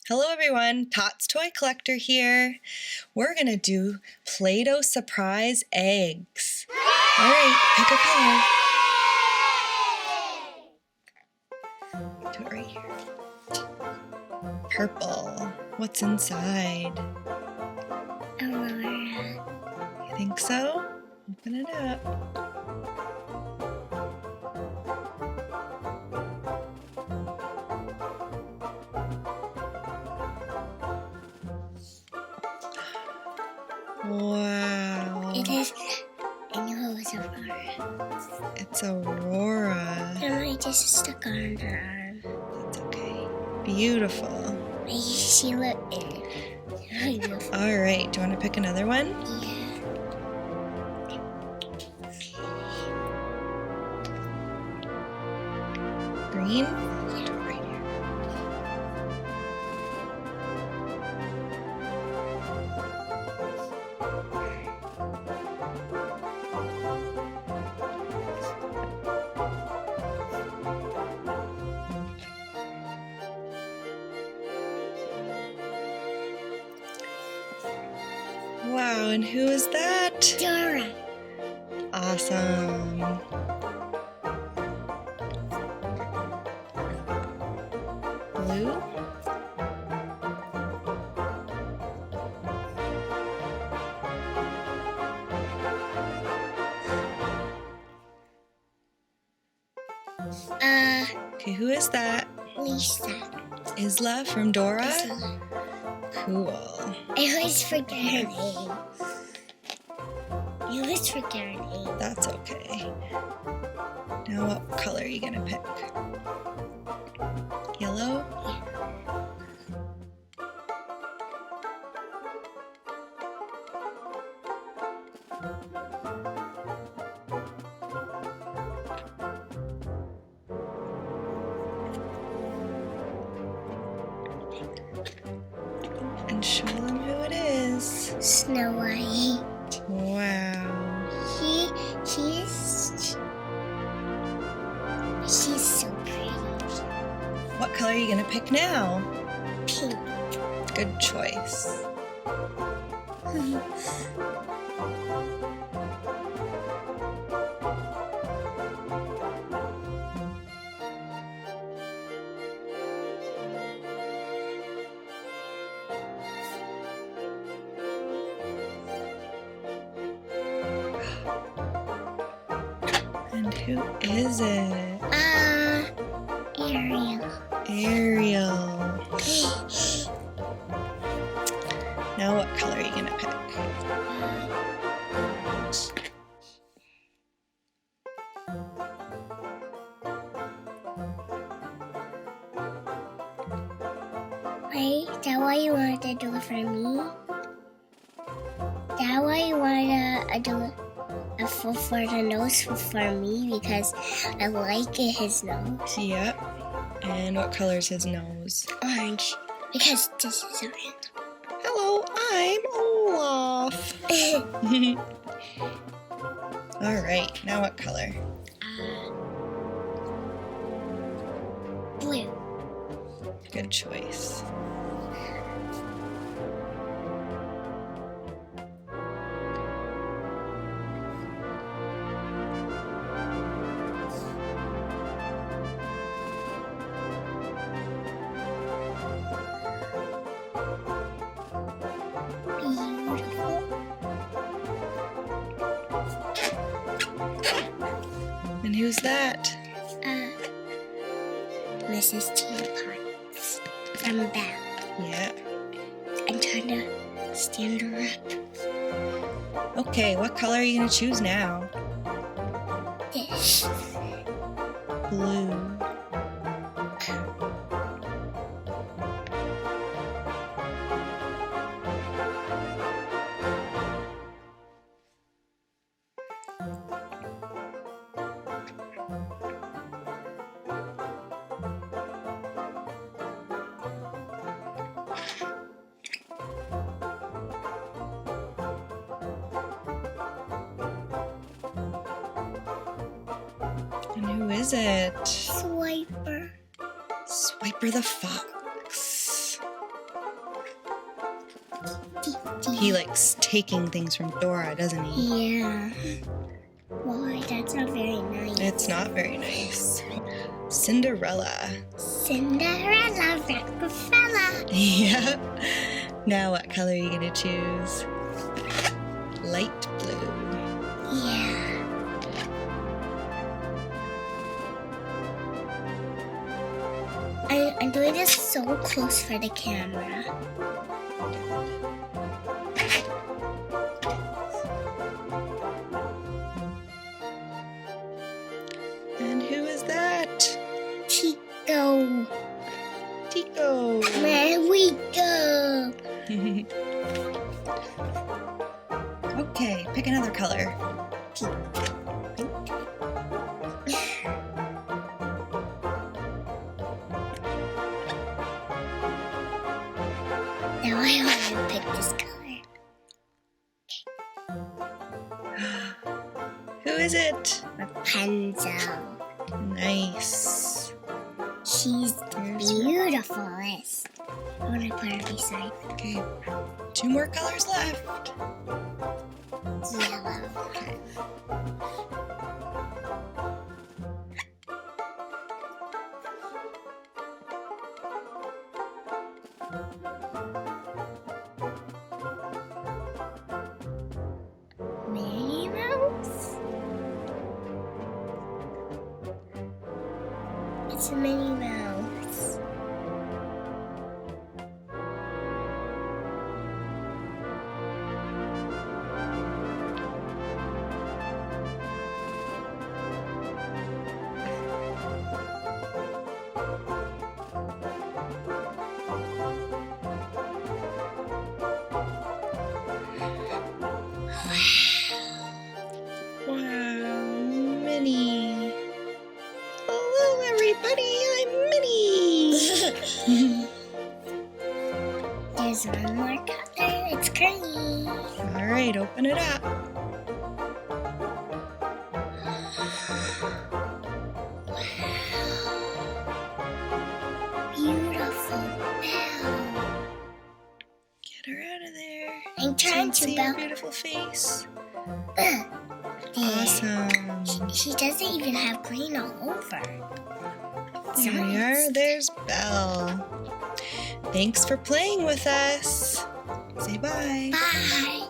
Hello everyone, Tots Toy Collector here. We're gonna do Play-Doh Surprise Eggs. All right, pick a color. Do it right here. Purple. What's inside? Aurora. You think so? Open it up. Wow. It is. I knew it was Aurora. It's Aurora. Grandma just stuck on her arm. That's okay. Beautiful. She looked beautiful. All right, do you want to pick another one? Yeah. Green? Do it right here. Wow, and who is that? Dora. Awesome. Blue? Okay, who is that? Lisa. Isla from Dora? Isla. Cool. I always forget her name. You always forget her name. That's okay. Now what color are you gonna pick? Yellow? Yeah. And show them who it is. Snow White. Wow. She's so pretty. What color are you gonna pick now? Pink. Good choice. And who is it? Ariel. Ariel. Now what color are you gonna pick? Wait, is that why you wanted to do it for me? That why you wanted to do a for the nose for me? Because I like it, his nose. Yep. And what color is his nose? Orange. Because this is orange. Hello, I'm Olaf. All right, now what color? Blue. Good choice. Beautiful. And who's that? Mrs. Teapot from Belle. Yeah. I'm trying to stand her up. Okay, what color are you gonna choose now? This. Blue. And who is it? Swiper. Swiper the fox. He likes taking things from Dora, doesn't he? Yeah. Why? That's not very nice. It's not very nice. Cinderella. Cinderella, Rockefeller. Yep. Now what color are you going to choose? Light blue. Yeah. I'm doing this so close for the camera. And who is that? Tico. Tico. There we go. Okay, pick another color. Pink. Now I want to pick this color. Who is it? Rapunzel. Nice. She's beautiful. I want to put her beside Okay, 2 more colors left. yellow. Okay. Minnie Mouse? It's a Minnie Mouse. Wow, Minnie. Hello, everybody. I'm Minnie. There's one more color. It's green. All right, open it up. Beautiful Belle. Get her out of there. I'm trying See to her Belle. beautiful face. There. Awesome. She doesn't even have green all over. There we are. There's Belle. Thanks for playing with us. Say bye. Bye.